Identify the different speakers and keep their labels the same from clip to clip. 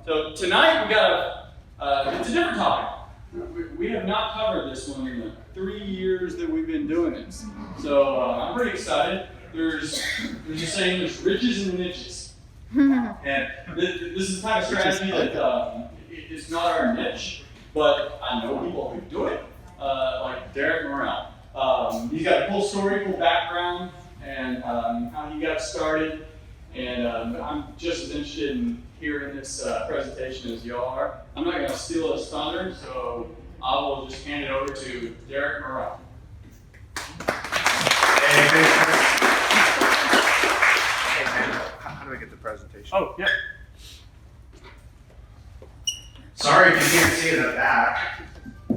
Speaker 1: So tonight we got it's a different topic. We have not covered this one in the 3 years that we've been doing this. So I'm pretty excited. There's a saying, there's riches in the niches. And this is the kind of strategy that it's not our niche, but I know people who do it, like Derek Murrell. He's got a cool story, cool background, and how he got started. And I'm just as interested in hearing this presentation as y'all are. I'm not going to steal his thunder, so I will just hand it over to Derek Murrell.
Speaker 2: Hey, thanks. Hey, man, how do I get the presentation?
Speaker 1: Oh, yeah.
Speaker 2: Sorry if you can't see it in the back.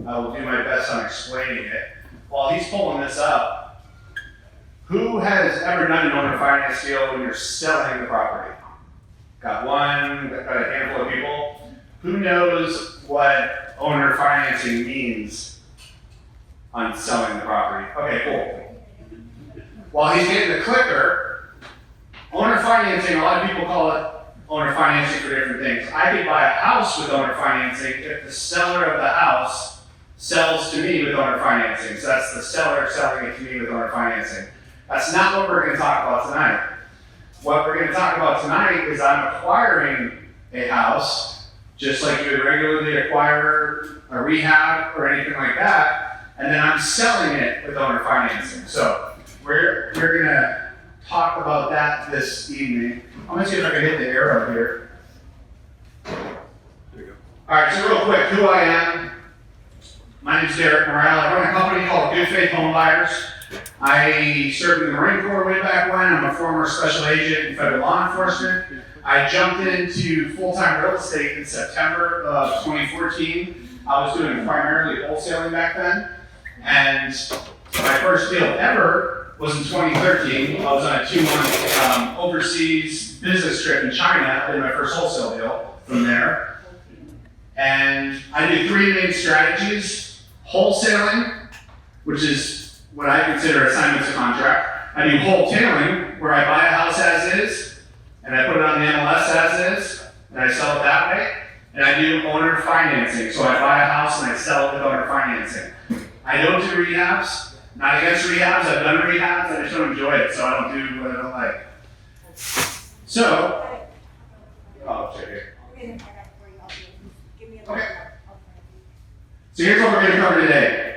Speaker 2: I will do my best on explaining it. While he's pulling this up, who has ever done an owner finance deal when you're selling the property? Got a handful of people. Who knows what owner financing means on selling the property? Okay, cool. While he's getting the clicker, owner financing, a lot of people call it owner financing for different things. I could buy a house with owner financing if the seller of the house sells to me with owner financing. So that's the seller selling it to me with owner financing. That's not what we're going to talk about tonight. What we're going to talk about tonight is I'm acquiring a house, just like you would regularly acquire a rehab or anything like that, and then I'm selling it with owner financing. So we're going to talk about that this evening. I'm going to see if I can hit the arrow here. There we go. All right, so real quick, who I am. My name is Derek Murrell. I run a company called Good Faith Home Buyers. I served in the Marine Corps way back when. I'm a former special agent in federal law enforcement. I jumped into full-time real estate in September of 2014. I was doing primarily wholesaling back then. And my first deal ever was in 2013. I was on a 2-month overseas business trip in China. I did my first wholesale deal from there. And I do 3 main strategies. Wholesaling, which is what I consider assignments of contract. I do wholetailing, where I buy a house as is, and I put it on the MLS as is, and I sell it that way. And I do owner financing, so I buy a house and I sell it with owner financing. I don't do rehabs, not against rehabs. I've done rehabs, I just don't enjoy it, so I don't do what I don't like. So, check here. Okay. So here's what we're going to cover today.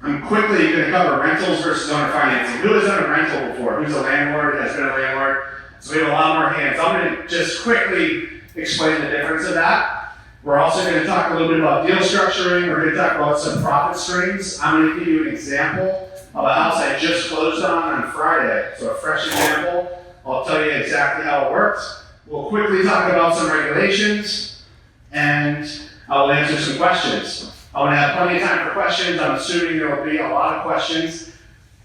Speaker 2: I'm quickly going to cover rentals versus owner financing. Who has done a rental before? Who's a landlord, has been a landlord? So we have a lot more hands. I'm going to just quickly explain the difference of that. We're also going to talk a little bit about deal structuring. We're going to talk about some profit streams. I'm going to give you an example of a house I just closed on Friday. So a fresh example. I'll tell you exactly how it works. We'll quickly talk about some regulations, and I'll answer some questions. I want to have plenty of time for questions. I'm assuming there will be a lot of questions.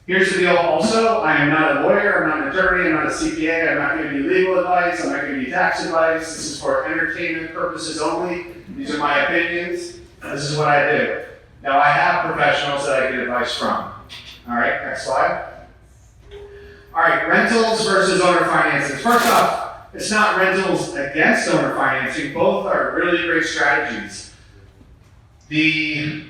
Speaker 2: Here's the deal also. I am not a lawyer, I'm not an attorney, I'm not a CPA, I'm not giving you legal advice, I'm not giving you tax advice. This is for entertainment purposes only. These are my opinions. This is what I do. Now I have professionals that I get advice from. All right, next slide. All right, rentals versus owner financing. First off, it's not rentals against owner financing. Both are really great strategies. The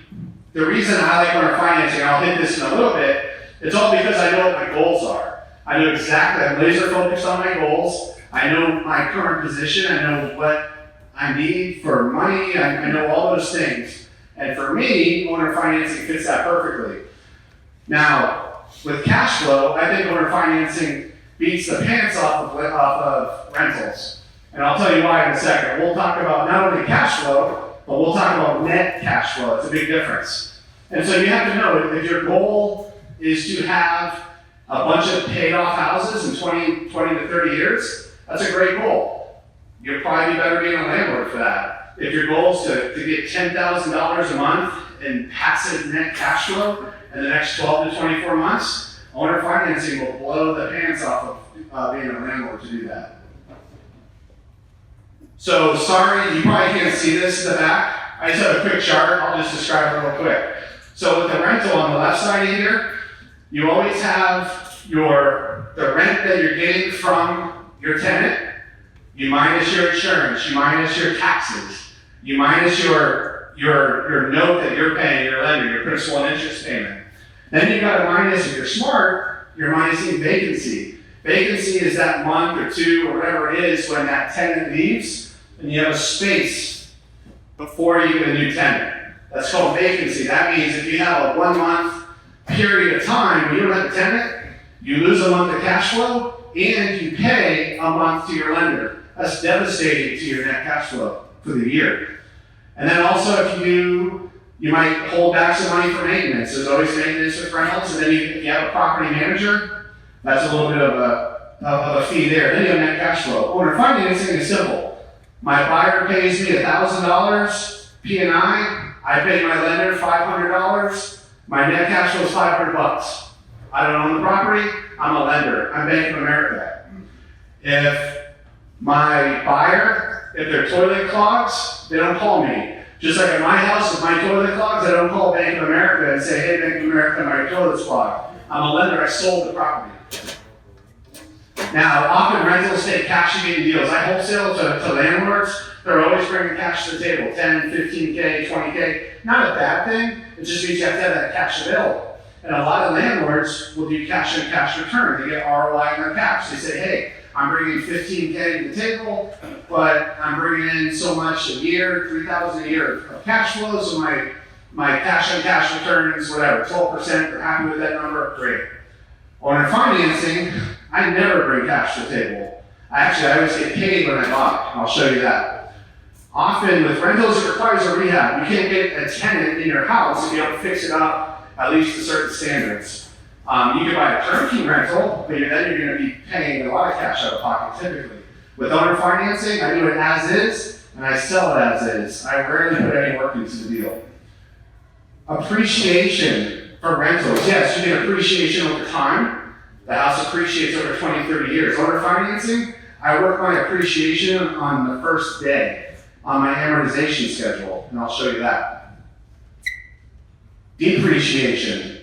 Speaker 2: reason I like owner financing, I'll hit this in a little bit, it's all because I know what my goals are. I know exactly, I'm laser focused on my goals. I know my current position, I know what I need for money, I know all those things. And for me, owner financing fits that perfectly. Now, with cash flow, I think owner financing beats the pants off of rentals. And I'll tell you why in a second. We'll talk about not only cash flow, but we'll talk about net cash flow. It's a big difference. And so you have to know, if your goal is to have a bunch of paid off houses in 20 to 30 years, that's a great goal. You'll probably be better being a landlord for that. If your goal is to get $10,000 a month in passive net cash flow in the next 12 to 24 months, owner financing will blow the pants off of being a landlord to do that. So sorry, you probably can't see this in the back. I just have a quick chart. I'll just describe it real quick. So with the rental on the left side of here, you always have the rent that you're getting from your tenant. you minus your insurance, you minus your taxes, you minus your note that you're paying, your lender, your principal and interest payment. Then you gotta minus, if you're smart, you're minusing vacancy. Vacancy is that month or two or whatever it is when that tenant leaves and you have a space before you get a new tenant. That's called vacancy. That means if you have a 1 month period of time when you don't have a tenant, you lose a month of cash flow and you pay a month to your lender. That's devastating to your net cash flow for the year. And then also if you might hold back some money for maintenance. There's always maintenance with rentals, and then if you have a property manager, that's a little bit of a fee there. Then you have net cash flow. Owner financing is simple. My buyer pays me $1,000 P&I. I pay my lender $500. My net cash flow is $500. I don't own the property. I'm a lender. I'm Bank of America. If my buyer, if their toilet clogs, they don't call me. Just like at my house, if my toilet clogs, I don't call Bank of America and say, hey, Bank of America, my toilet's clogged. I'm a lender. I sold the property. Now, often rentals take cash-gating deals. I wholesale to landlords. They're always bringing cash to the table, 10, 15K, 20K. Not a bad thing. It just means you have to have that cash available. And a lot of landlords will do cash in, cash return. They get ROI in their cash. They say, hey, I'm bringing 15K to the table, but I'm bringing in so much a year, $3,000 a year of cash flow, so my cash on cash returns, whatever, 12%, they're happy with that number, great. Owner financing, I never bring cash to the table. I always get paid when I buy, and I'll show you that. Often with rentals, it requires a rehab. You can't get a tenant in your house if you don't fix it up at least to certain standards. You can buy a turnkey rental, but then you're going to be paying a lot of cash out of pocket typically. With owner financing, I do it as is, and I sell it as is. I rarely put any work into the deal. Appreciation for rentals. Yes, you get appreciation over time. The house appreciates over 20, 30 years. Owner financing, I work my appreciation on the first day on my amortization schedule, and I'll show you that. Depreciation.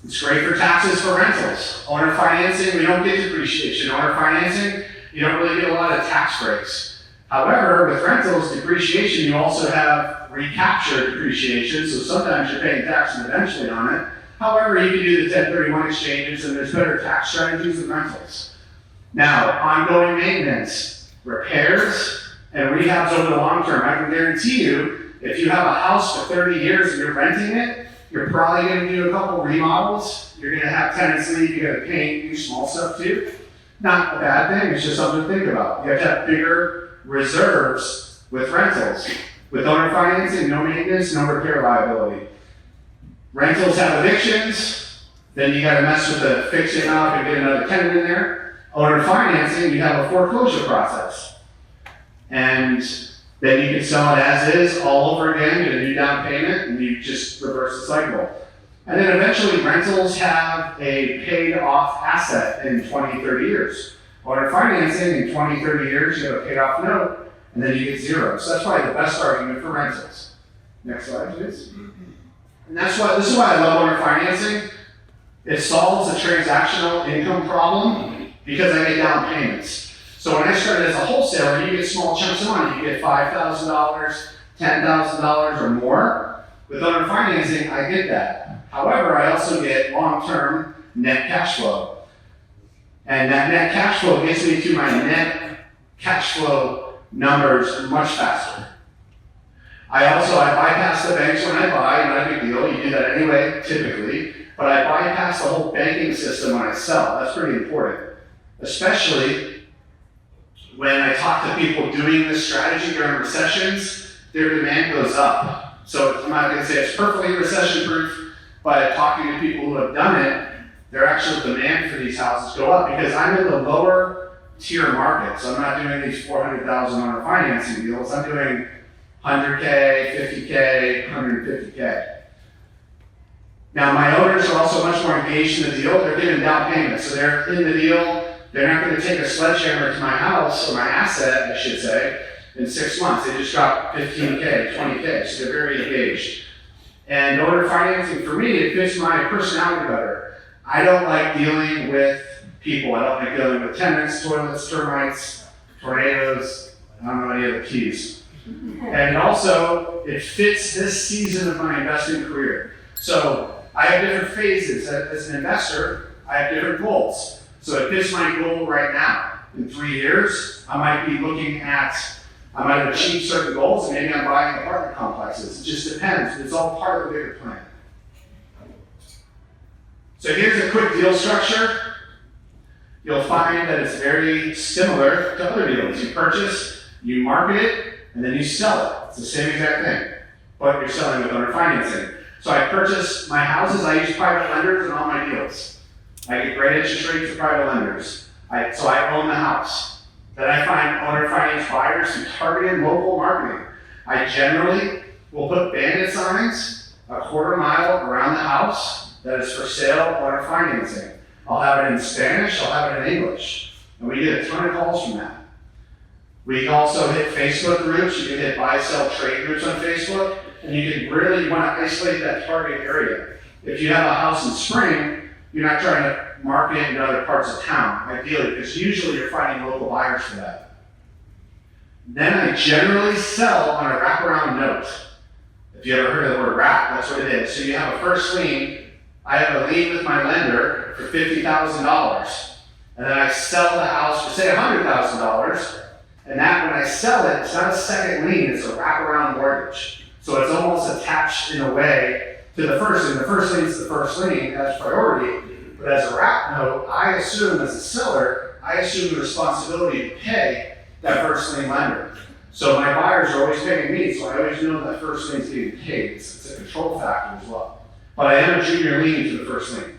Speaker 2: It's great for taxes for rentals. Owner financing, we don't get depreciation. Owner financing, you don't really get a lot of tax breaks. However, with rentals, depreciation, you also have recapture depreciation, so sometimes you're paying taxes eventually on it. However, you can do the 1031 exchanges, and there's better tax strategies with rentals. Now, ongoing maintenance, repairs, and rehabs over the long term. I can guarantee you, if you have a house for 30 years and you're renting it, you're probably going to do a couple remodels. You're going to have tenants leave. You got to paint, do small stuff too. Not a bad thing. It's just something to think about. You have to have bigger reserves with rentals. With owner financing, no maintenance, no repair liability. Rentals have evictions. Then you got to mess with the fixing up and get another tenant in there. Owner financing, you have a foreclosure process. And then you can sell it as is all over again, get a new down payment, and you just reverse the cycle. And then eventually rentals have a paid off asset in 20, 30 years. Owner financing in 20, 30 years, you have a paid off note, and then you get zero. So that's probably the best argument for rentals. Next slide, please. And this is why I love owner financing. It solves the transactional income problem because I get down payments. So when I started as a wholesaler, you get small chunks of money. You get $5,000, $10,000 or more. With owner financing, I get that. However, I also get long-term net cash flow. And that net cash flow gets me to my net cash flow numbers much faster. I bypass the banks when I buy, not a big deal. You do that anyway, typically. But I bypass the whole banking system when I sell. That's pretty important. Especially when I talk to people doing this strategy during recessions, their demand goes up. So I'm not going to say it's perfectly recession-proof, but talking to people who have done it, their actual demand for these houses go up because I'm in the lower tier market. So I'm not doing these $400,000 owner financing deals. I'm doing $100K, $50K, $150K. Now my owners are also much more engaged in the deal. They're giving down payments, so they're in the deal. They're not going to take a sledgehammer to my house, or my asset, I should say, in 6 months. They just drop 15K, 20K, so they're very engaged. And owner financing, for me, it fits my personality better. I don't like dealing with people. I don't like dealing with tenants, toilets, termites, tornadoes, I don't know any of the keys. And also, it fits this season of my investing career. So I have different phases. As an investor, I have different goals. So it fits my goal right now. In 3 years, I might be looking at, I might have achieved certain goals, and maybe I'm buying apartment complexes. It just depends. It's all part of the bigger plan. So here's a quick deal structure. You'll find that it's very similar to other deals. You purchase, you market it, and then you sell it. It's the same exact thing, but you're selling with owner financing. So I purchase my houses, I use private lenders in all my deals. I get great interest rates for private lenders. So I own the house. Then I find owner finance buyers through targeted local marketing. I generally will put bandit signs a quarter mile around the house that is for sale owner financing. I'll have it in Spanish, I'll have it in English. And we get a ton of calls from that. We also hit Facebook groups. You can hit buy, sell, trade groups on Facebook. And you can really want to isolate that target area. If you have a house in Spring, you're not trying to market it in other parts of town, ideally, because usually you're finding local buyers for that. Then I generally sell on a wraparound note. If you ever heard of the word wrap, that's what it is. So you have a first lien. I have a lien with my lender for $50,000. And then I sell the house for, say, $100,000. And that, when I sell it, it's not a second lien, it's a wraparound mortgage. So it's almost attached in a way to the first lien. The first lien is the first lien as priority. But as a wrap note, I assume as a seller, I assume the responsibility to pay that first lien lender. So my buyers are always paying me, so I always know that first lien is getting paid. It's a control factor as well. But I am a junior lien to the first lien.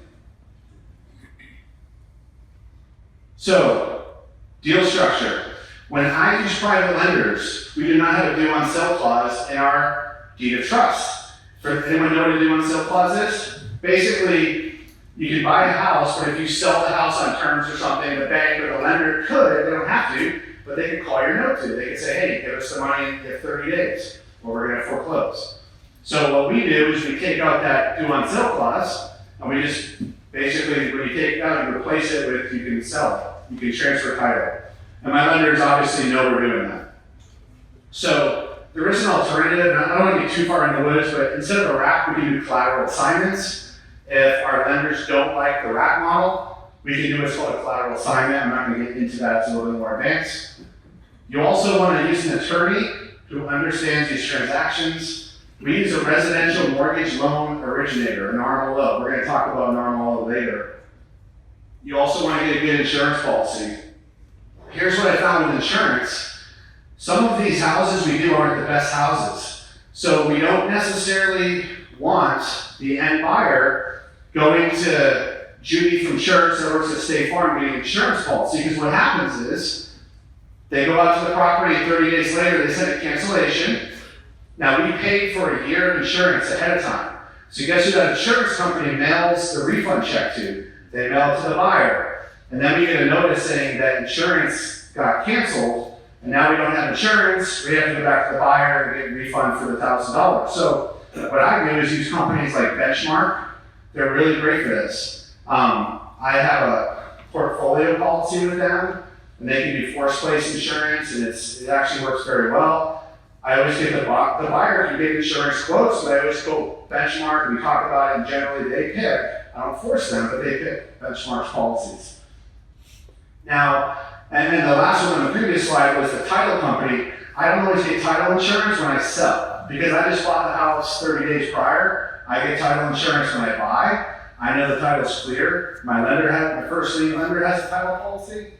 Speaker 2: So, deal structure. When I use private lenders, we do not have a due on sale clause in our deed of trust. For anyone know what a due on sale clause is? Basically, you can buy a house, but if you sell the house on terms or something, the bank or the lender could, they don't have to, but they could call your note to. They could say, hey, give us the money in 30 days, or we're going to foreclose. So what we do is we take out that due on sale clause, and we just basically, when you take it out, you replace it with, you can sell it. You can transfer title. And my lenders obviously know we're doing that. So there is an alternative, and I don't want to get too far in the woods, but instead of a wrap, we can do collateral assignments. If our lenders don't like the wrap model, we can do what's called a collateral assignment. I'm not going to get into that, it's a little bit more advanced. You also want to use an attorney who understands these transactions. We use a residential mortgage loan originator, an RMLO. We're going to talk about an RMLO later. You also want to get a good insurance policy. Here's what I found with insurance. Some of these houses we do aren't the best houses. So we don't necessarily want the end buyer going to Judy from church that works at State Farm getting an insurance policy, because what happens is they go out to the property 30 days later, they send a cancellation. Now we paid for a year of insurance ahead of time. So guess who that insurance company mails the refund check to? They mail it to the buyer. And then we get a notice saying that insurance got canceled, and now we don't have insurance, we have to go back to the buyer and get a refund for the $1,000. So what I do is use companies like Benchmark. They're really great for this. I have a portfolio policy with them, and they can do forced place insurance, and it actually works very well. I always get the buyer can get insurance quotes, but I always go Benchmark, and we talk about it, and generally they pick. I don't force them, but they pick Benchmark's policies. Now, and then the last one on the previous slide was the title company. I don't always get title insurance when I sell, because I just bought the house 30 days prior. I get title insurance when I buy. I know the title's clear. My first lien lender has a title policy.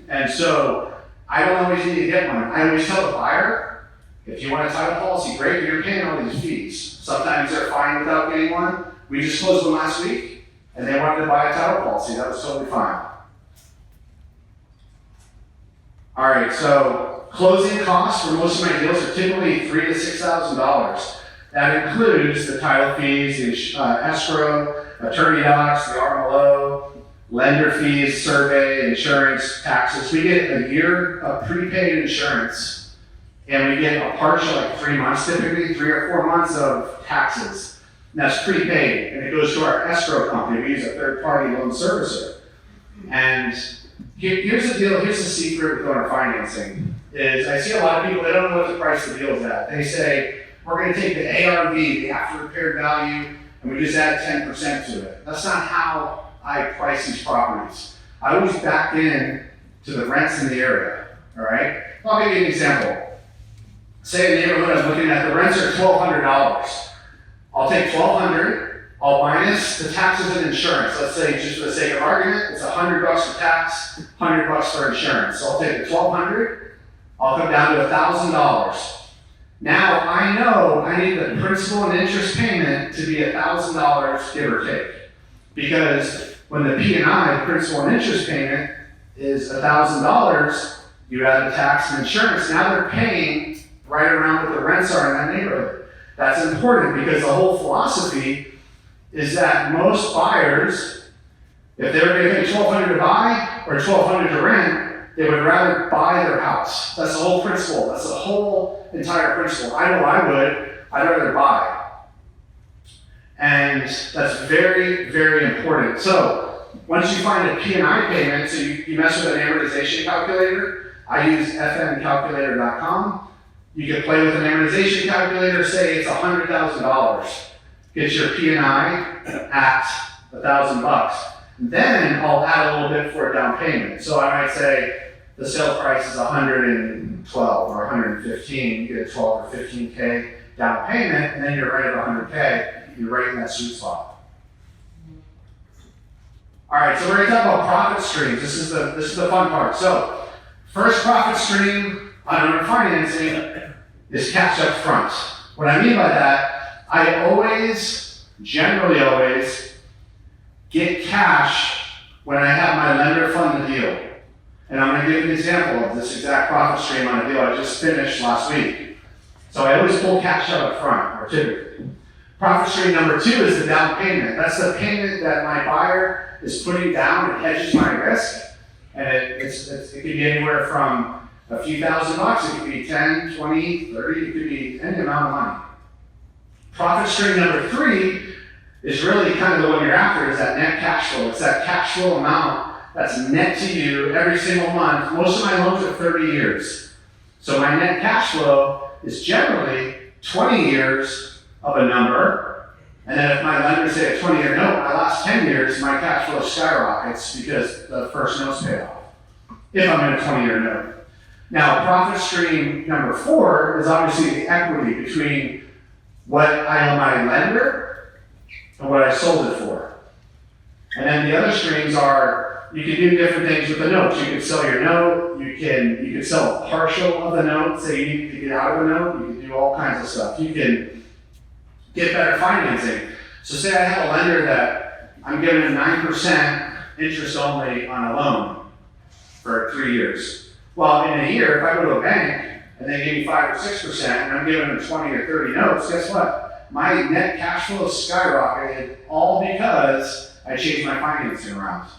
Speaker 2: And so I don't always need to get one. I always tell the buyer, if you want a title policy, great, but you're paying all these fees. Sometimes they're fine without getting one. We just closed one last week, and they wanted to buy a title policy. That was totally fine. All right, so closing costs for most of my deals are typically $3,000 to $6,000. That includes the title fees, the escrow, attorney docs, the RMLO, lender fees, survey, insurance, taxes. We get a year of prepaid insurance, and we get a partial, like 3 months typically, 3 or 4 months of taxes. And that's prepaid, and it goes to our escrow company. We use a third-party loan servicer. And Here's the deal, here's the secret with owner financing, is I see a lot of people, they don't know what the price of the deal is at. They say, we're gonna take the ARV, the after repaired value, and we just add 10% to it. That's not how I price these properties. I always back in to the rents in the area, all right? I'll give you an example. Say a neighborhood I'm looking at, the rents are $1,200. I'll take $1,200, I'll minus the taxes and insurance. Let's say, just for the sake of argument, it's $100 for tax, $100 for insurance. So I'll take the $1,200, I'll come down to $1,000. Now I know I need the principal and interest payment to be $1,000, give or take. Because when the P&I, principal and interest payment, is $1,000, you add the tax and insurance, now they're paying right around what the rents are in that neighborhood. That's important because the whole philosophy is that most buyers, if they were going to pay $1,200 to buy or $1,200 to rent, they would rather buy their house. That's the whole principle. That's the whole entire principle. I know I would. I'd rather buy. And that's very, very important. So once you find a P&I payment, so you mess with an amortization calculator, I use fmcalculator.com. You can play with an amortization calculator, say it's $100,000. Get your P&I at $1,000. Then I'll add a little bit for a down payment. So I might say the sale price is 112 or 115. You get a 12 or 15K down payment, and then you're right at 100K. You're right in that sweet spot. All right, so we're going to talk about profit streams. This is the fun part. So first profit stream on owner financing is cash up front. What I mean by that, I always, generally always, get cash when I have my lender fund the deal. And I'm going to give you an example of this exact profit stream on a deal I just finished last week. So I always pull cash out up front, or typically. Profit stream number 2 is the down payment. That's the payment that my buyer is putting down. It hedges my risk. And it can be anywhere from a few $1,000s, it could be 10, 20, 30, it could be any amount of money. Profit stream number 3 is really kind of the one you're after, is that net cash flow. It's that cash flow amount that's net to you every single month. Most of my loans are 30 years. So my net cash flow is generally 20 years of a number. And then if my lenders say a 20-year note, my last 10 years, my cash flow skyrockets because the first note's paid off, if I'm in a 20-year note. Now, profit stream number 4 is obviously the equity between what I owe my lender and what I sold it for. And then the other streams are, you can do different things with the notes. You can sell your note, you can sell a partial of the note, say you need to get out of the note, you can do all kinds of stuff. You can get better financing. So say I have a lender that I'm giving them 9% interest only on a loan for 3 years. Well, in a year, if I go to a bank and they give me 5 or 6% and I'm giving them 20 or 30 notes, guess what? My net cash flow skyrocketed, all because I changed my financing around.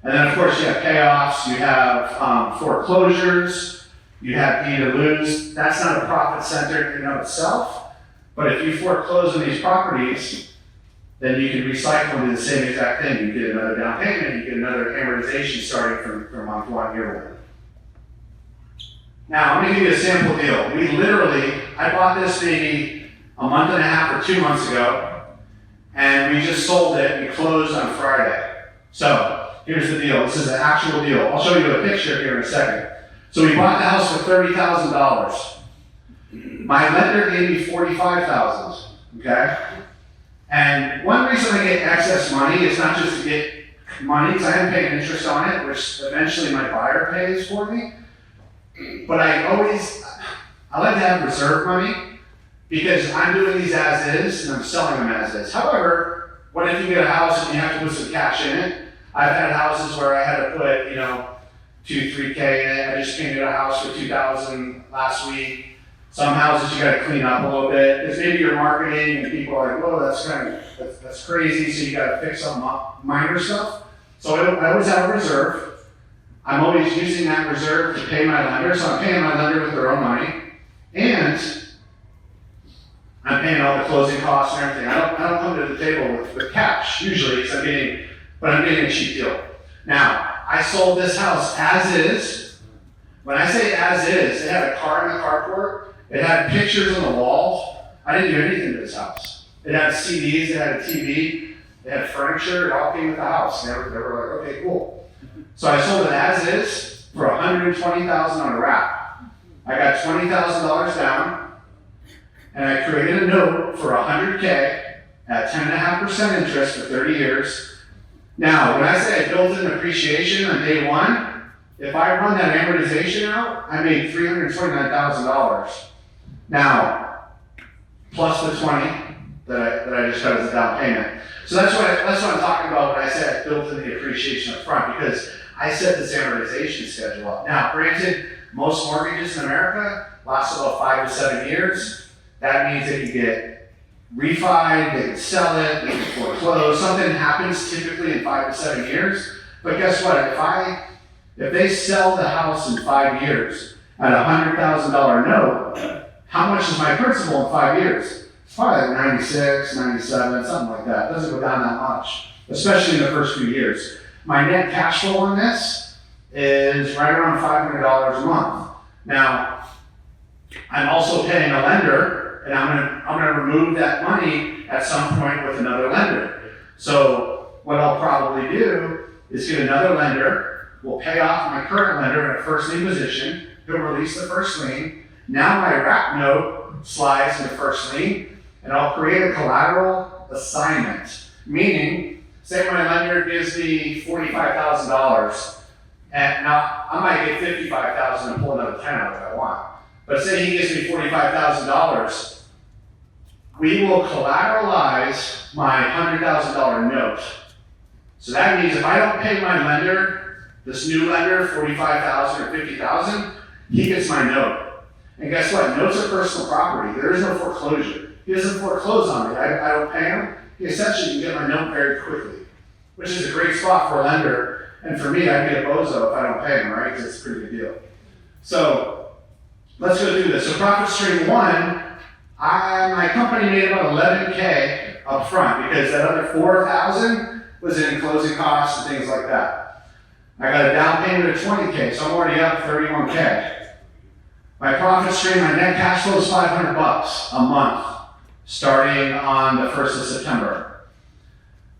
Speaker 2: And then of course you have payoffs, you have foreclosures, you have gain to lose. That's not a profit center in and of itself, but if you foreclose on these properties, then you can recycle and do the same exact thing. You get another down payment, you get another amortization starting from month 1, year 1. Now, I'm going to give you a sample deal. I bought this maybe a month and a half or 2 months ago, and we just sold it. We closed on Friday. So, here's the deal. This is an actual deal. I'll show you a picture here in a second. So, we bought the house for $30,000. My lender gave me $45,000, okay? And one reason I get excess money is not just to get money, because I am paying interest on it, which eventually my buyer pays for me. But I like to have reserve money because I'm doing these as is and I'm selling them as is. However, what if you get a house and you have to put some cash in it? I've had houses where I had to put, $2,000, $3,000 in it. I just painted a house for $2,000 last week. Some houses you got to clean up a little bit because maybe you're marketing and people are like, whoa, that's crazy. So you got to fix some minor stuff. So I always have a reserve. I'm always using that reserve to pay my lender, so I'm paying my lender with their own money, and I'm paying all the closing costs and everything. I don't come to the table with cash usually, because I'm getting a cheap deal. Now, I sold this house as is. When I say as is, it had a car in the carport. It had pictures on the walls. I didn't do anything to this house. It had CDs, it had a TV, it had furniture, it all came with the house. They were like, okay, cool. So I sold it as is for $120,000 on a wrap. I got $20,000 down, and I created a note for $100K at 10.5% interest for 30 years. Now, when I say I built in appreciation on day one, if I run that amortization out, I made $329,000. Now, plus the 20 that I just got as a down payment. So that's what I'm talking about when I say I built in the appreciation up front, because I set this amortization schedule up. Now, granted, most mortgages in America last about 5 to 7 years. That means that you get refied, they can sell it, they can foreclose. Something happens typically in 5 to 7 years. But guess what? If they sell the house in 5 years at a $100,000 note, how much is my principal in 5 years? It's probably like 96, 97, something like that. It doesn't go down that much, especially in the first few years. My net cash flow on this is right around $500 a month. Now, I'm also paying a lender, and I'm gonna remove that money at some point with another lender. So what I'll probably do is get another lender. We'll pay off my current lender in a first lien position. He'll release the first lien. Now my wrap note slides into first lien, and I'll create a collateral assignment. Meaning, say my lender gives me $45,000, and now I might get $55,000 and pull another 10 out if I want. But say he gives me $45,000, we will collateralize my $100,000 note. So that means if I don't pay my lender, this new lender, $45,000 or $50,000, he gets my note. And guess what? Notes are personal property. There is no foreclosure. He doesn't foreclose on me. I don't pay him. He essentially can get my note very quickly, which is a great spot for a lender. And for me, I get a bozo if I don't pay him, right? Because it's a pretty good deal. So let's go through this. So profit stream one, my company made about $11K up front because that other $4,000 was in closing costs and things like that. I got a down payment of $20K, so I'm already up $31K. My profit stream, my net cash flow is $500 a month, starting on the 1st of September.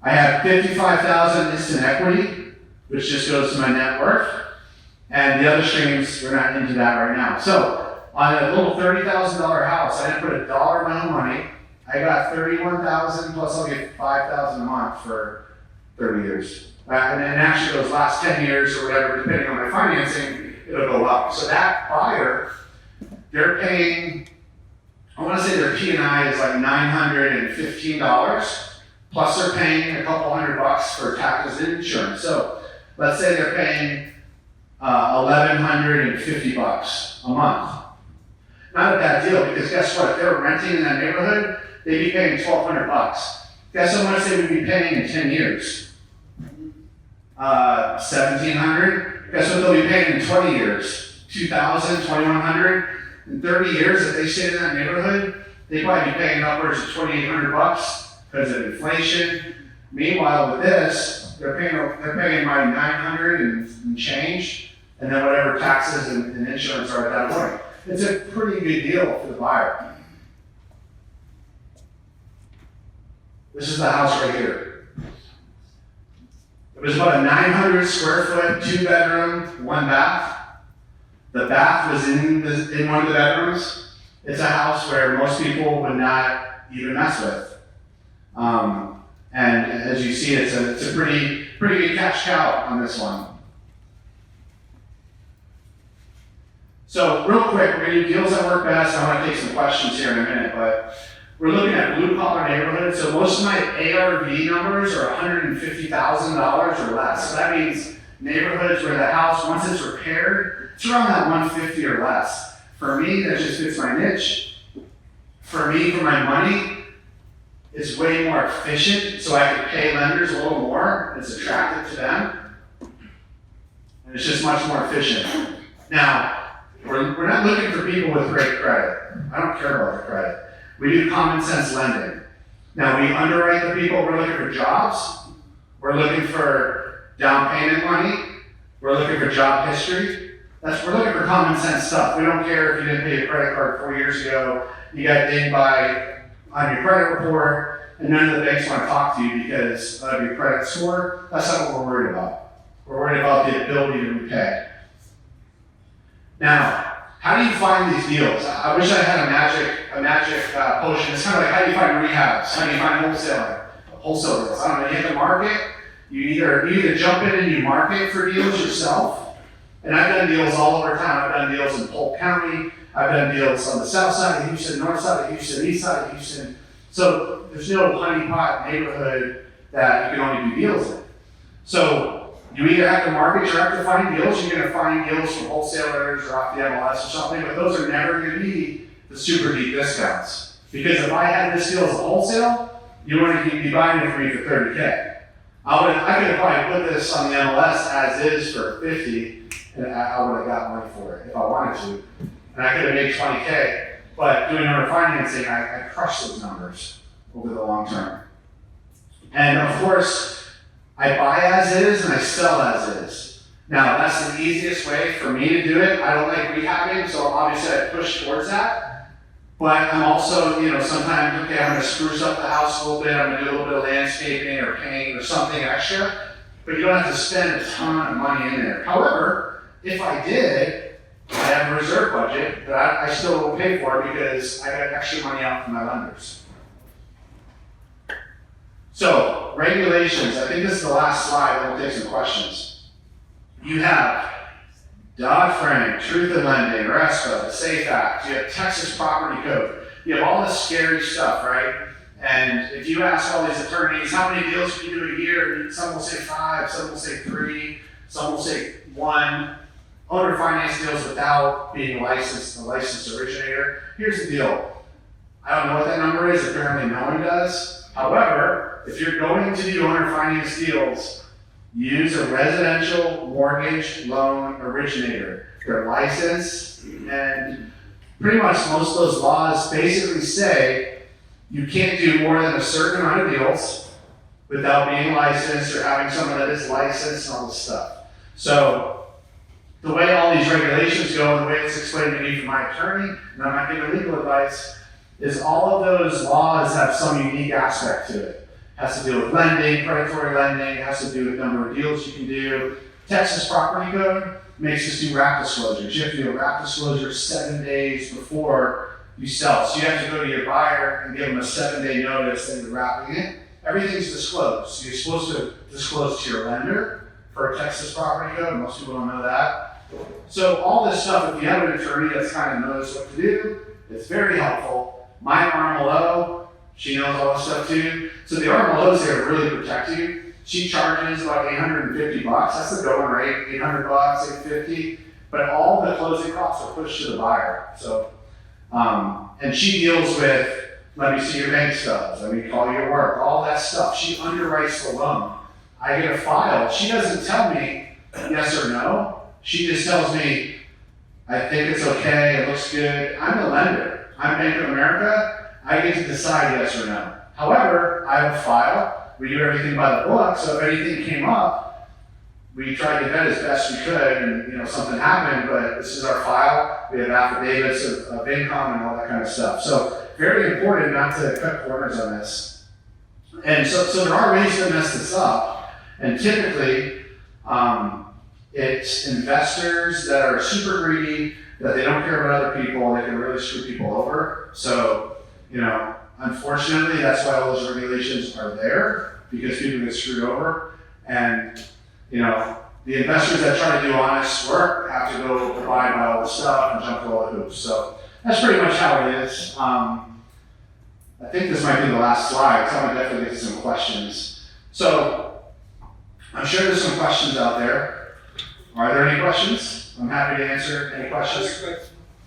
Speaker 2: I have $55,000 instant equity, which just goes to my net worth, and the other streams, we're not into that right now. So on a little $30,000 house, I didn't put a dollar of my own money. I got $31,000 plus I'll get $5,000 a month for 30 years. And then actually those last 10 years or whatever, depending on my financing, it'll go up. So that buyer, they're paying, I want to say their P&I is like $915, plus they're paying a couple $100 for taxes and insurance. So let's say they're paying $1,150 a month. Not a bad deal, because guess what? If they were renting in that neighborhood, they'd be paying $1,200. Guess how much they would be paying in 10 years? $1,700. Guess what they'll be paying in 20 years? $2,000, $2,100. In 30 years, if they stayed in that neighborhood, they'd probably be paying upwards of $2,800 because of inflation. Meanwhile, with this, they're paying my $900 and change, and then whatever taxes and insurance are at that point. It's a pretty good deal for the buyer. This is the house right here. It was about a 900 square foot, 2-bedroom, 1 bath. The bath was in one of the bedrooms. It's a house where most people would not even mess with. And as you see, it's a pretty good cash cow on this one. So real quick, we're gonna do deals that work best. I wanna take some questions here in a minute, but we're looking at blue collar neighborhoods. So most of my ARV numbers are $150,000 or less. So that means neighborhoods where the house, once it's repaired, it's around that 150 or less. For me, that just fits my niche. For me, for my money, it's way more efficient, so I can pay lenders a little more. It's attractive to them. And it's just much more efficient. Now, we're not looking for people with great credit. I don't care about the credit. We do common sense lending. Now, we underwrite the people. We're looking for jobs. We're looking for down payment money. We're looking for job history. We're looking for common sense stuff. We don't care if you didn't pay a credit card 4 years ago, you got dinged on your credit report, and none of the banks want to talk to you because of your credit score. That's not what we're worried about. We're worried about the ability to repay. Now, how do you find these deals? I wish I had a magic potion. It's kind of like how do you find rehabs? How do you find wholesale deals? I don't know. You hit the market. You either jump in and you market for deals yourself. And I've done deals all over town. I've done deals in Polk County. I've done deals on the south side of Houston, north side of Houston, east side of Houston. So there's no honeypot neighborhood that you can only do deals in. So you either have to market or have to find deals. You're going to find deals from wholesalers or off the MLS or something, but those are never going to be the super deep discounts. Because if I had this deal as a wholesale, you wouldn't be buying it for me for $30K. I could have probably put this on the MLS as is for $50, and I would have got money for it if I wanted to. And I could have made $20K, but doing owner financing, I crushed those numbers over the long term. And of course, I buy as is and I sell as is. Now, that's the easiest way for me to do it. I don't like rehabbing, so obviously I push towards that. But I'm also, sometimes, okay, I'm going to spruce up the house a little bit, I'm going to do a little bit of landscaping or paint or something extra, but you don't have to spend a ton of money in there. However, if I did, I have a reserve budget that I still will pay for because I got extra money out from my lenders. So, regulations. I think this is the last slide, then we'll take some questions. You have Dodd-Frank, Truth in Lending, RESPA, the SAFE Act, you have Texas Property Code. You have all this scary stuff, right? And if you ask all these attorneys, how many deals can you do a year? Some will say 5, some will say 3, some will say 1. Owner finance deals without being a licensed originator. Here's the deal. I don't know what that number is. Apparently no one does. However, if you're going to do owner finance deals, use a residential mortgage loan originator. They're licensed, and pretty much most of those laws basically say you can't do more than a certain amount of deals without being licensed or having someone that is licensed and all this stuff. So the way all these regulations go and the way it's explained to me from my attorney, and I'm not giving legal advice, is all of those laws have some unique aspect to it. It has to do with lending, predatory lending, it has to do with number of deals you can do. Texas Property Code makes us do wrap disclosures. You have to do a wrap disclosure 7 days before you sell. So you have to go to your buyer and give them a 7-day notice that you're wrapping it. Everything's disclosed. So you're supposed to disclose to your lender for Texas Property Code. Most people don't know that. So all this stuff, if you have an attorney that's kind of knows what to do, it's very helpful. My RMLO, she knows all this stuff too. So the RMLO's there to really protect you. She charges about $850. That's the going rate, $800, $850. But all the closing costs are pushed to the buyer. So, and she deals with, let me see your bank stubs, let me call your work, all that stuff. She underwrites the loan. I get a file. She doesn't tell me yes or no. She just tells me, I think it's okay, it looks good. I'm the lender. I'm Bank of America. I get to decide yes or no. However, I have a file. We do everything by the book, so if anything came up, we tried to vet as best we could, and something happened, but this is our file. We have affidavits of income and all that kind of stuff. So very important not to cut corners on this. And so there are ways to mess this up, and typically it's investors that are super greedy, that they don't care about other people, and they can really screw people over. So, unfortunately, that's why all those regulations are there, because people get screwed over. And, the investors that try to do honest work have to go abide by all the stuff and jump through all the hoops. So that's pretty much how it is. I think this might be the last slide, so I'm gonna definitely get to some questions. So I'm sure there's some questions out there. Are there any questions? I'm happy to answer any questions.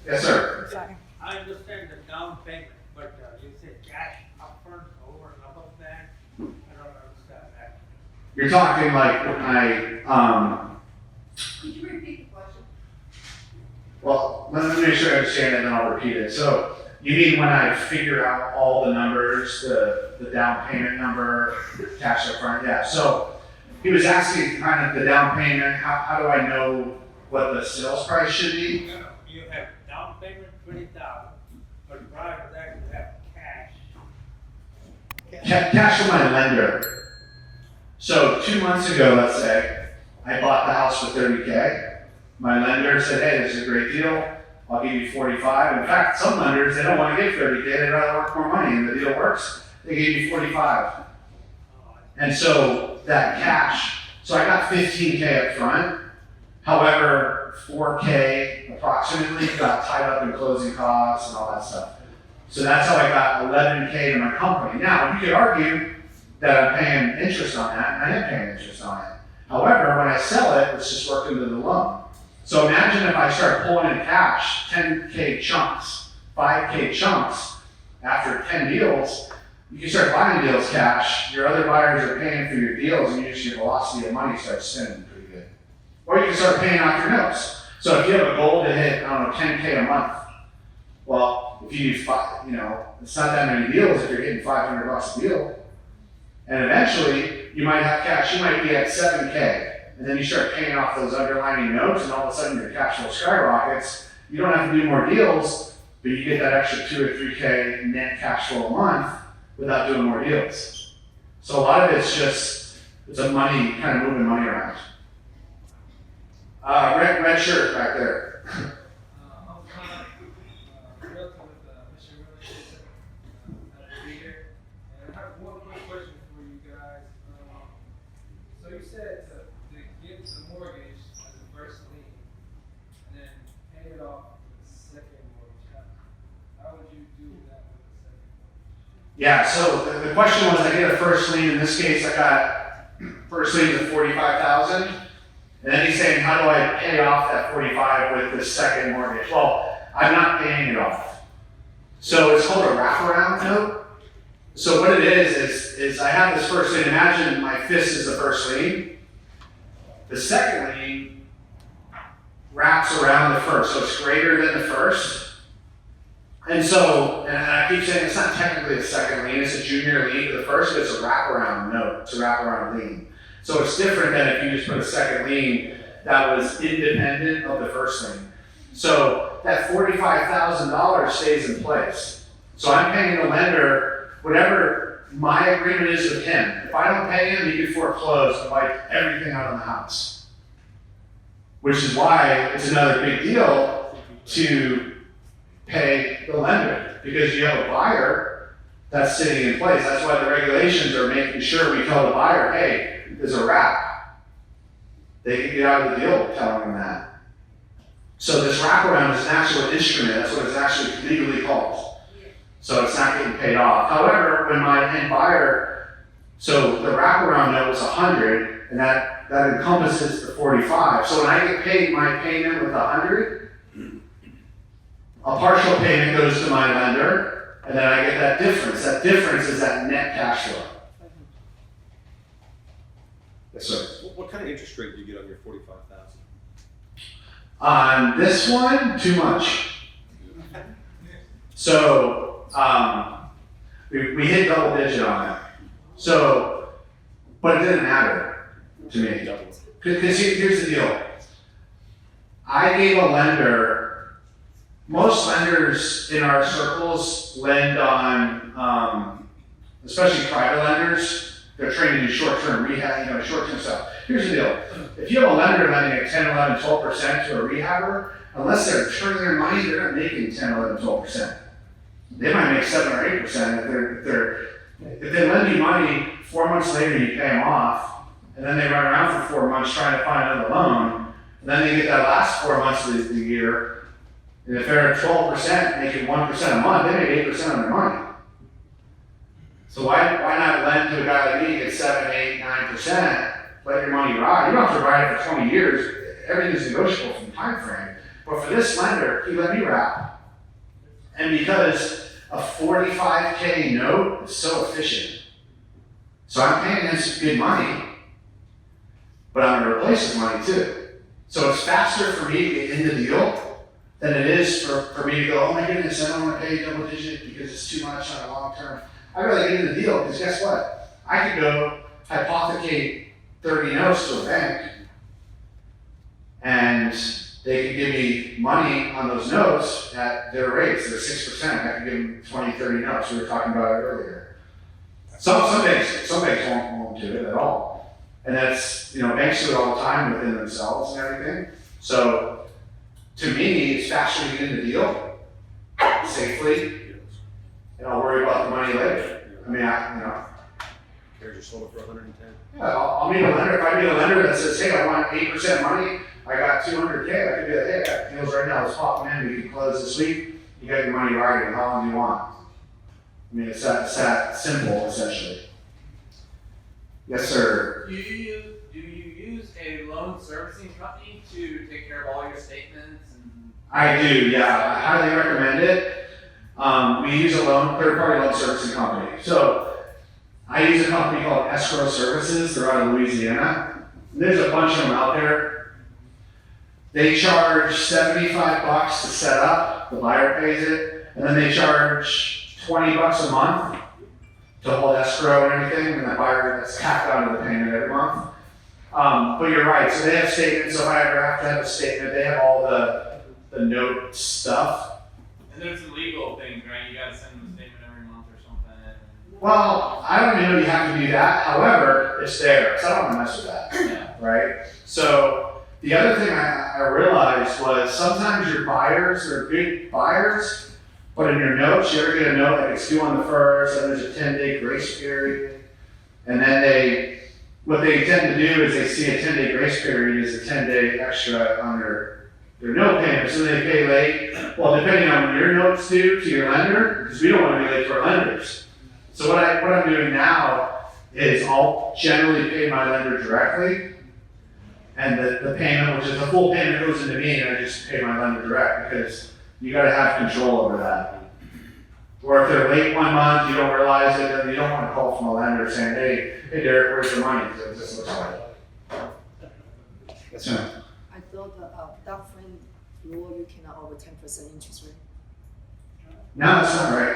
Speaker 2: Yes, sir.
Speaker 3: Sorry.
Speaker 4: I understand the down payment, but you say cash upfront over and above that. I don't understand that.
Speaker 2: You're talking like when
Speaker 3: Could you repeat the question?
Speaker 2: well, let me make sure I understand it and then I'll repeat it. So you mean when I figure out all the numbers, the down payment number, cash up front? Yeah. So he was asking kind of the down payment, how do I know what the sales price should be?
Speaker 4: No, you have down payment 20,000, but prior to that, you have cash.
Speaker 2: Cash from my lender. So 2 months ago, let's say, I bought the house for $30K. My lender said, hey, this is a great deal. I'll give you 45. In fact, some lenders, they don't want to give 30K, they'd rather work more money, and the deal works. They gave you 45. And so that cash, so I got 15K up front. However, 4K approximately got tied up in closing costs and all that stuff. So that's how I got 11K to my company. Now, you could argue that I'm paying interest on that, and I am paying interest on it. However, when I sell it, it's just worked into the loan. So imagine if I start pulling in cash, 10K chunks, 5K chunks, after 10 deals, you can start buying deals cash, your other buyers are paying for your deals, and your velocity of money starts spinning pretty good. Or you can start paying off your notes. So if you have a goal to hit, I don't know, 10K a month, well, if you use five, it's not that many deals if you're hitting $500 a deal. And eventually, you might have cash, you might be at 7K. And then you start paying off those underlying notes, and all of a sudden your cash flow skyrockets. You don't have to do more deals, but you get that extra 2 or 3K net cash flow a month without doing more deals. So a lot of it's just, it's a money, kind of moving money around. Red shirt back there.
Speaker 5: I'm realtor with Mr. Real Estate, happy to be here. And I have one quick question for you guys. So you said to give the mortgage as a first lien, and then pay it off with the second mortgage. How would you do that with the second mortgage?
Speaker 2: Yeah, so the question was, I get a first lien. In this case, I got first lien of $45,000. And then he's saying, how do I pay off that 45 with the second mortgage? Well, I'm not paying it off. So it's called a wraparound note. So what it is I have this first lien. Imagine my fist is the first lien. The second lien wraps around the first, so it's greater than the first. And so, and I keep saying it's not technically a second lien, it's a junior lien to the first, but it's a wraparound note, it's a wraparound lien. So it's different than if you just put a second lien that was independent of the first lien. So that $45,000 stays in place. So I'm paying the lender whatever my agreement is with him. If I don't pay him, he can foreclose and wipe everything out of the house. Which is why it's another big deal to pay the lender, because you have a buyer that's sitting in place. That's why the regulations are making sure we tell the buyer, hey, there's a wrap. They can get out of the deal telling them that. So this wraparound is an actual instrument. That's what it's actually legally called. So it's not getting paid off. However, when my end buyer, so the wraparound note was 100, and that encompasses the 45. So when I get paid my payment with 100, a partial payment goes to my lender, and then I get that difference. That difference is that net cash flow. Yes, sir.
Speaker 6: What kind of interest rate do you get on your 45,000?
Speaker 2: On this one, too much. So we hit double digit on it. So, but it didn't matter to me. Because here's the deal. I gave a lender, most lenders in our circles lend on, especially private lenders, they're trained to do short-term rehab, short-term stuff. Here's the deal. If you have a lender lending at 10, 11, 12% to a rehabber, unless they're turning their money, they're not making 10, 11, 12%. They might make 7 or 8% if they lend you money, 4 months later you pay them off, and then they run around for 4 months trying to find another loan, and then they get that last 4 months of the year, and if they're at 12%, making 1% a month, they make 8% on their money. So why not lend to a guy like me at 7, 8, 9%, let your money ride? You don't have to ride it for 20 years. Everything is negotiable from time frame. But for this lender, he let me wrap. And because a 45K note is so efficient, so I'm paying him some good money, but I'm gonna replace his money too. So it's faster for me to get in the deal than it is for me to go, oh my goodness, I don't wanna pay double digit because it's too much on a long term. I'd rather get in the deal, because guess what? I could go hypothecate 30 notes to a bank, and they can give me money on those notes at their rates. They're 6%. I can give them 20, 30 notes. We were talking about it earlier. Some banks won't do it at all. And that's, banks do it all the time within themselves and everything. So to me, it's faster to get in the deal safely, and I'll worry about the money later. I mean,
Speaker 6: Here's your sold it for 110.
Speaker 2: yeah, I'll meet a lender. If I meet a lender that says, hey, I want 8% money, I got 200K, I could be like, hey, I got deals right now, let's pop them in, we can close this week, you got your money right, how long do you want? I mean, it's that simple, essentially. Yes, sir.
Speaker 7: Do you use a loan servicing company to take care of all your statements?
Speaker 2: I do, yeah, I highly recommend it. We use a third-party loan servicing company. So, I use a company called Escrow Services, they're out of Louisiana. There's a bunch of them out there. They charge $75 to set up, the buyer pays it, and then they charge $20 a month to hold escrow and everything, and the buyer gets tacked onto the payment every month. But you're right, so they have statements, so if I ever have to have a statement, they have all the note stuff.
Speaker 7: And there's some legal things, right? You gotta send them a statement every month or something.
Speaker 2: Well, I don't even know you have to do that, however, it's there, so I don't want to mess with that,
Speaker 7: Yeah.
Speaker 2: right? So, the other thing I realized was sometimes your buyers are good buyers, but in your notes, you ever get a note like it's due on the 1st, and there's a 10-day grace period, and then what they tend to do is they see a 10-day grace period as a 10-day extra on their note payment, so they pay late. Well, depending on when your note's due to your lender, because we don't want to be late for our lenders. So what I'm doing now is I'll generally pay my lender directly, and the payment, which is the full payment, goes into me, and I just pay my lender direct, because you got to have control over that. Or if they're late 1 month, you don't realize it, then you don't want to call from a lender saying, hey Derek, where's the money? Because it just looks like. Yes, ma'am.
Speaker 3: I thought that friend rule you cannot over 10% interest rate.
Speaker 2: No, that's not right.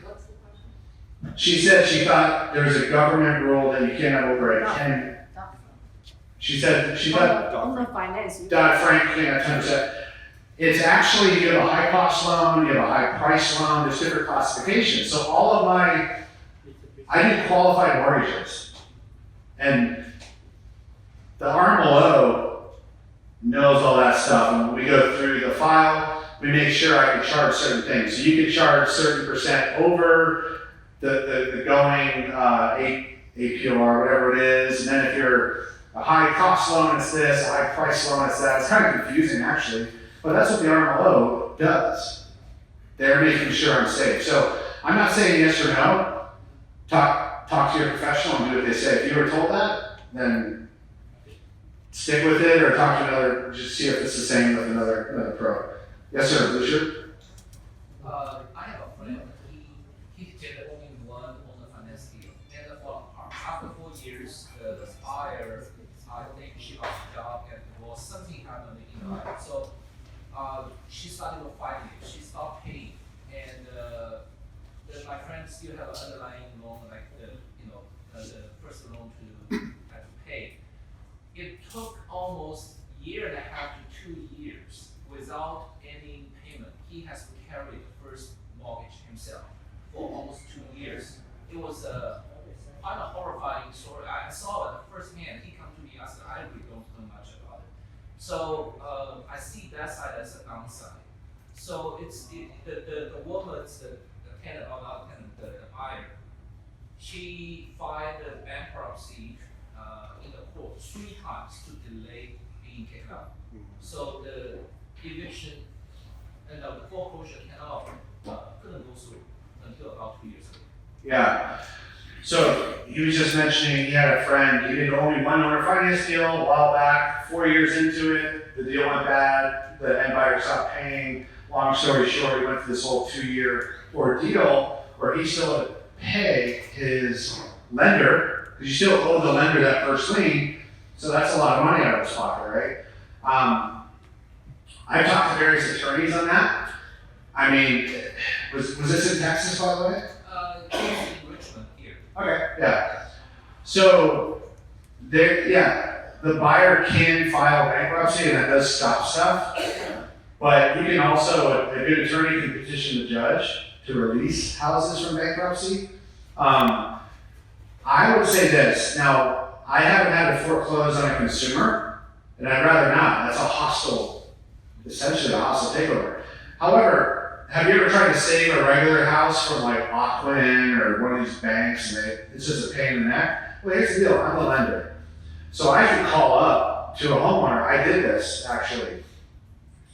Speaker 3: What's the question?
Speaker 2: She said she thought there was a government rule that you can't have over a
Speaker 3: No.
Speaker 2: 10.
Speaker 3: Not
Speaker 2: She thought
Speaker 3: on the finance. You
Speaker 2: Dodd-Frank can't have 10%. It's actually, you have a high cost loan, you have a high price loan, there's different classifications. So all of I did qualified mortgages. And the RMLO knows all that stuff. And when we go through the file, we make sure I can charge certain things. So you can charge certain percent over the going APR, whatever it is. And then if you're a high cost loan, it's this, a high price loan, it's that. It's kind of confusing actually, but that's what the RMLO does. They're making sure I'm safe. So I'm not saying yes or no. Talk to your professional and do what they say. If you were told that, then stick with it or talk to another, just see if it's the same with another pro. Yes, sir, Lucia?
Speaker 8: I have a friend, he did only one on the finance deal. And after 4 years, the buyer, I think she lost her job and was something happened in her life. So she started fighting, she stopped paying. And my friend still have an underlying loan, like the first loan to have to pay. It took almost a year and a half to 2 years without any payment. He has to carry the first mortgage himself for almost 2 years. It was a kind of horrifying story. I saw it firsthand. He come to me, I said, I really don't know much about it. So I see that side as a downside. So the woman's the tenant or not tenant, the buyer, she filed the bankruptcy in the court 3 times to delay being kicked out. So the eviction and the foreclosure cannot couldn't go through until about 2 years ago.
Speaker 2: Yeah. So he was just mentioning he had a friend, he did only one owner finance deal a while back, 4 years into it, the deal went bad, the end buyer stopped paying. Long story short, he went through this whole 2-year ordeal where he still had to pay his lender, because you still owe the lender that first lien, so that's a lot of money out of his pocket, right? I've talked to various attorneys on that. I mean, was this in Texas, by the way?
Speaker 8: It's in Richmond here.
Speaker 2: Okay, yeah. So The buyer can file bankruptcy, and that does stop stuff. But you can also, a good attorney can petition the judge to release houses from bankruptcy. I would say this. Now, I haven't had to foreclose on a consumer, and I'd rather not. That's a hostile, essentially a hostile takeover. However, have you ever tried to save a regular house from like Auckland or one of these banks, and it's just a pain in the neck? Well, here's the deal. I'm the lender. So I could call up to a homeowner. I did this, actually.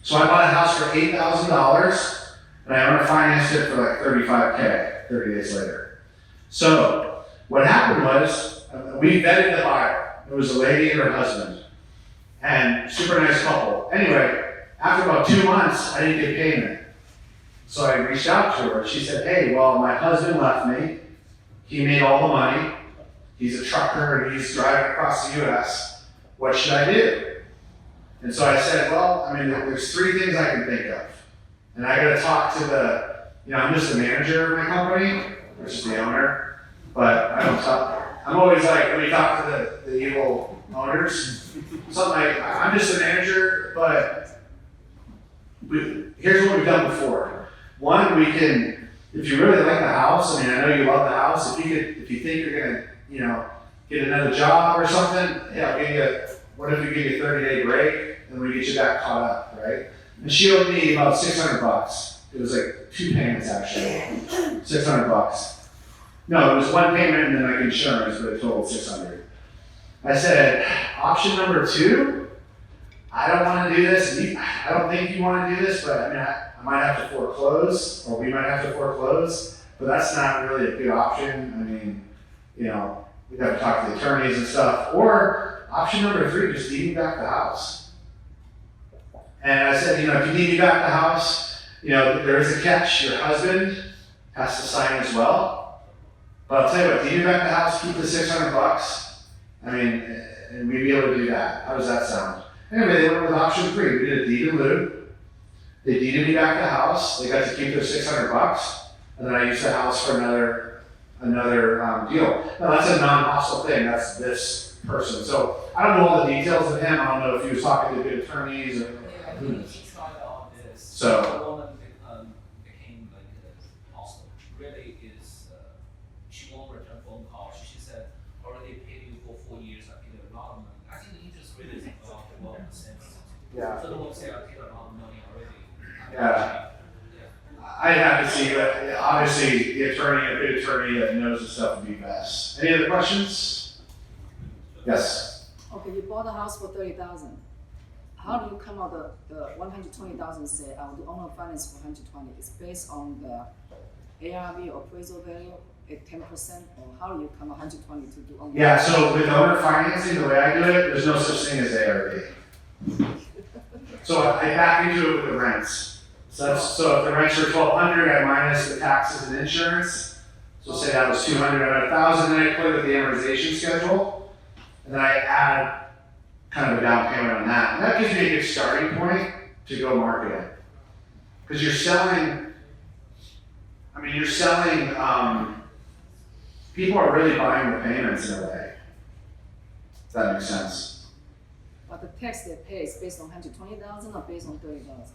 Speaker 2: So I bought a house for $8,000, and I owner financed it for like $35K 30 days later. So what happened was, we vetted the buyer. It was a lady and her husband, and super nice couple. Anyway, after about 2 months, I didn't get payment. So I reached out to her. She said, hey, well, my husband left me. He made all the money. He's a trucker, and he's driving across the U.S. What should I do? And so I said, well, I mean, there's 3 things I can think of. And I got to talk to I'm just the manager of my company, which is the owner, but I don't talk. I'm always like, let me talk to the evil owners. Something like, I'm just the manager, but here's what we've done before. One, we can, if you really like the house, I mean, I know you love the house, if you think you're gonna, get another job or something, what if we give you a 30-day break and we get you back caught up, right? And she owed me about $600. It was like 2 payments actually, $600. No, it was 1 payment and then like insurance, but it totaled $600. I said, option number 2, I don't want to do this. I don't think you want to do this, but I mean, I might have to foreclose, or we might have to foreclose, but that's not really a good option. I mean, we'd have to talk to the attorneys and stuff. Or option number 3, just deed me back the house. And I said, if you deed me back the house, there is a catch. Your husband has to sign as well. But I'll tell you what, deed me back the house, keep the $600. I mean, and we'd be able to do that. How does that sound? Anyway, they went with option 3. We did a deed in lieu. They deeded me back the house. They got to keep their $600, and then I used the house for another deal. Now that's a non-hostile thing. That's this person. So I don't know all the details of him. I don't know if he was talking to good attorneys or who knows.
Speaker 8: He tried all this.
Speaker 2: So
Speaker 8: the woman became like hostile. Really is she won't return phone calls. She said already paid you for 4 years. I paid a lot of money. I think the interest rate is about 12%.
Speaker 2: yeah.
Speaker 8: So the one say I paid a lot of money already.
Speaker 2: Yeah. I'd have to see, but obviously a good attorney that knows the stuff would be best. Any other questions? Yes.
Speaker 3: Okay, you bought a house for $30,000. How do you come out the $120,000? Say I will owner finance for $120. It's based on the ARV or appraisal value at 10%, or how do you come $120 to do owner?
Speaker 2: Yeah. So with owner financing, the way I do it, there's no such thing as ARV. So I back into it with the rents. So if the rents were $1,200, I minus the taxes and insurance. So say that was $200, I had $1,000, then I play with the amortization schedule, and then I add kind of a down payment on that. And that gives me a good starting point to go market it. Because you're selling, people are really buying the payments in a way. If that makes sense.
Speaker 3: But the tax they pay is based on $120,000 or based on $30,000?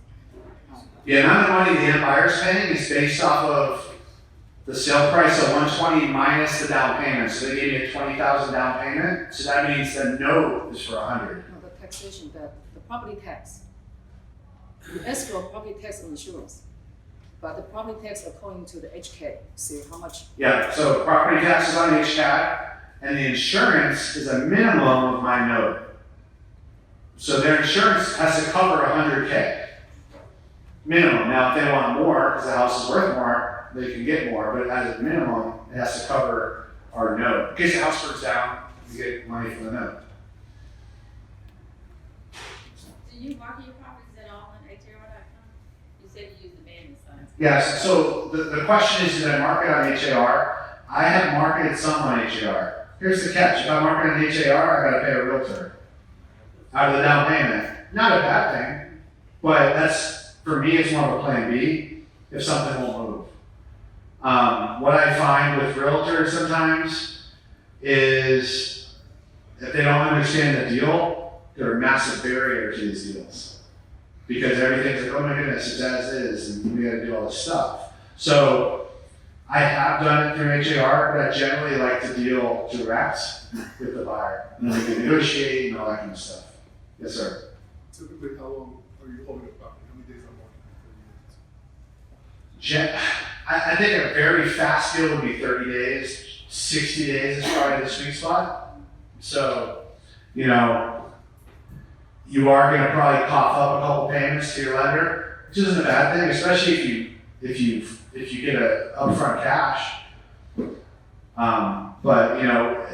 Speaker 2: The amount of money the end buyer's paying is based off of the sale price of $120 minus the down payment. So they gave me a $20,000 down payment. So that means the note is for $100.
Speaker 3: No, the taxation, the property tax. You escrow property tax and insurance. But the property tax according to the HK, see how much?
Speaker 2: Yeah, so property tax is on HCAT, and the insurance is a minimum of my note. So their insurance has to cover $100K. Minimum. Now, if they want more, because the house is worth more, they can get more, but as a minimum, it has to cover our note. In case the house burns down, we get money from the note.
Speaker 9: Do you market your properties at all on HAR.com? You said you use the banding signs.
Speaker 2: Yes, so the question is, did I market on HAR? I have marketed some on HAR. Here's the catch. If I market on HAR, I gotta pay a realtor out of the down payment. Not a bad thing, but for me, it's more of a plan B if something won't move. What I find with realtors sometimes is if they don't understand the deal, they're a massive barrier to these deals. Because everything's like, oh my goodness, it's as is, and we gotta do all this stuff. So I have done it through HAR, but I generally like to deal direct with the buyer. And then we can negotiate and all that kind of stuff. Yes, sir.
Speaker 10: Typically, how long are you holding a property? How many days on market?
Speaker 2: I think a very fast deal would be 30 days. 60 days is probably the sweet spot. So, you know, you are going to probably cough up a couple payments to your lender, which isn't a bad thing, especially if you get a upfront cash. But you know,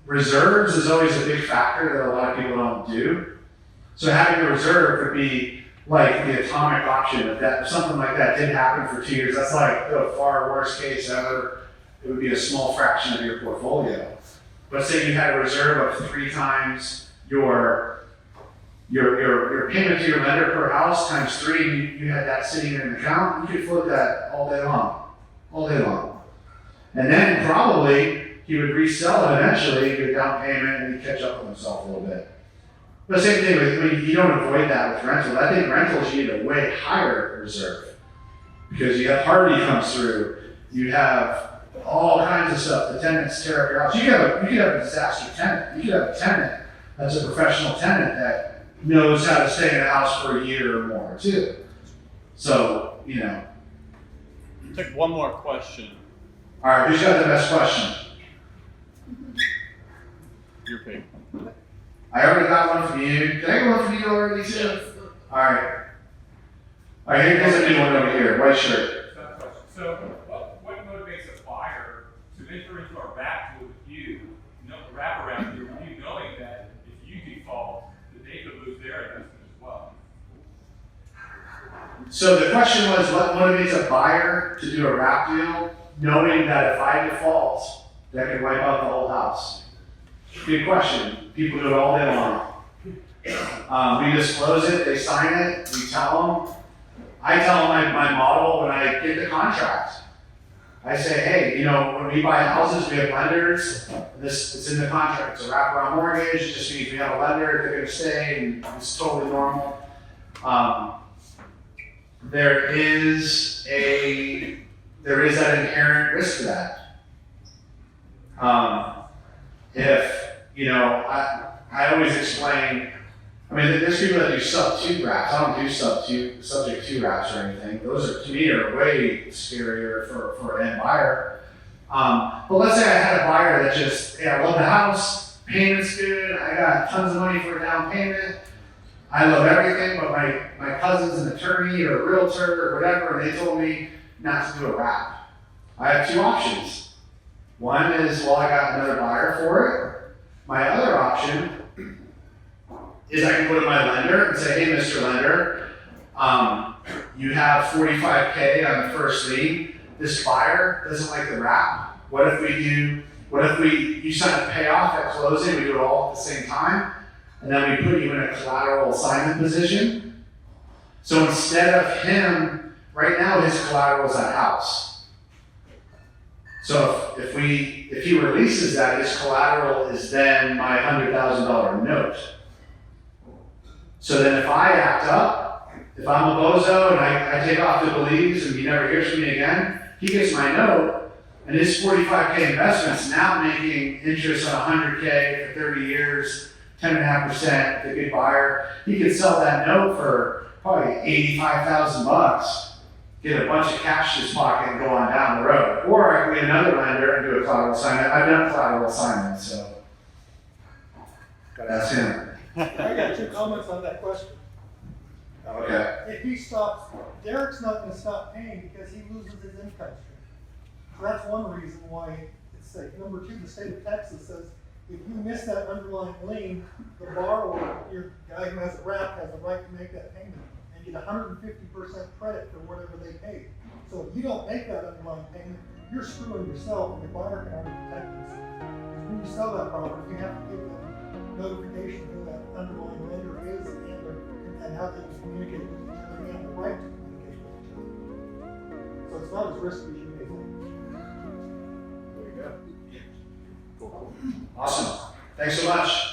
Speaker 2: reserves is always a big factor that a lot of people don't do. So having a reserve would be like the atomic option. If something like that did happen for 2 years, that's like the far worst case ever. It would be a small fraction of your portfolio. But say you had a reserve of 3 times your payment to your lender per house times 3, you had that sitting in an account, you could float that all day long. And then probably he would resell it eventually, get a down payment, and he'd catch up with himself a little bit. But same thing with, I mean, you don't avoid that with rentals. I think rentals, you need a way higher reserve. Because you have Harvey comes through, you have all kinds of stuff, the tenants tear up your house. You could have a disaster tenant. You could have a tenant that's a professional tenant that knows how to stay in a house for a year or more too. So, you know.
Speaker 1: Take one more question.
Speaker 2: All right, who's got the best question?
Speaker 1: Your pick.
Speaker 2: I already got one from you. Did I get one from you already too?
Speaker 1: Yes.
Speaker 2: All right. All right, here's a new one over here, white shirt.
Speaker 11: So, what motivates a buyer to enter into a wrap deal with you, wrap around deal with you, knowing that if you default, that they could lose their investment as well?
Speaker 2: So the question was, what motivates a buyer to do a wrap deal, knowing that if I default, that could wipe out the whole house? Good question. People do it all day long. We disclose it, they sign it, we tell them. I tell them my model when I get the contract. I say, hey, you know, when we buy houses, we have lenders. It's in the contract. It's a wraparound mortgage. It just means we have a lender. They're going to stay, and it's totally normal. There is that inherent risk to that. If you know, I always explain. I mean, there's people that do sub-2 wraps. I don't do subject to wraps or anything. Those are, to me, are way scarier for an end buyer. But let's say I had a buyer that just, hey, I love the house, payment's good, I got tons of money for a down payment, I love everything, but my cousin's an attorney or a realtor or whatever, and they told me not to do a wrap. I have 2 options. One is, well, I got another buyer for it. My other option is I can go to my lender and say, hey, Mr. Lender, you have $45K on the first lien. This buyer doesn't like the wrap. What if you sign a payoff at closing, we do it all at the same time, and then we put you in a collateral assignment position. So instead of him, right now his collateral is that house. So if he releases that, his collateral is then my $100,000 note. So then if I act up, if I'm a bozo and I take off to Belize and he never hears from me again, he gets my note, and his $45K investment's now making interest on $100K for 30 years, 10.5%, the good buyer. He could sell that note for probably $85,000, get a bunch of cash in his pocket and go on down the road. Or I can get another lender and do a collateral assignment. I've done collateral assignments, so gotta ask him.
Speaker 12: I got 2 comments on that question.
Speaker 2: Okay.
Speaker 12: If he stops, Derek's not going to stop paying because he loses his income stream. So that's one reason why it's safe. Number 2, the state of Texas says if you miss that underlying lien, the borrower, your guy who has a wrap, has the right to make that payment and get 150% credit for whatever they paid. So if you don't make that underlying payment, you're screwing yourself, and the buyer can only protect this. Because when you sell that property, you have to give them notification who that underlying lender is and how they communicate with each other and the right to communicate with each other. So it's not as risky as you may think.
Speaker 2: There you go. Cool. Awesome. Thanks so much.